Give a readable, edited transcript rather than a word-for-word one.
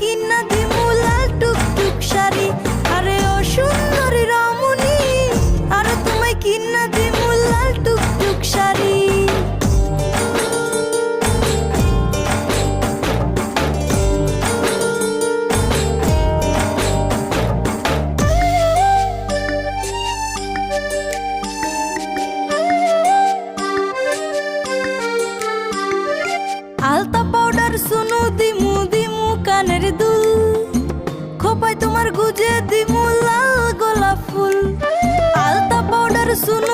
কিনা দিমু লাল টুকটুক শাড়ি। আরে ও সুন্দরী রমণী, আরে তোমায় কিনা দিমু লাল টুকটুক শাড়ি। আলতা পাউডার সুনু দিমু দিমু কানের দুল, খোপায় তোমার গুজে দিমু লাল গোলাপ ফুল। আলতা পাউডার সুনু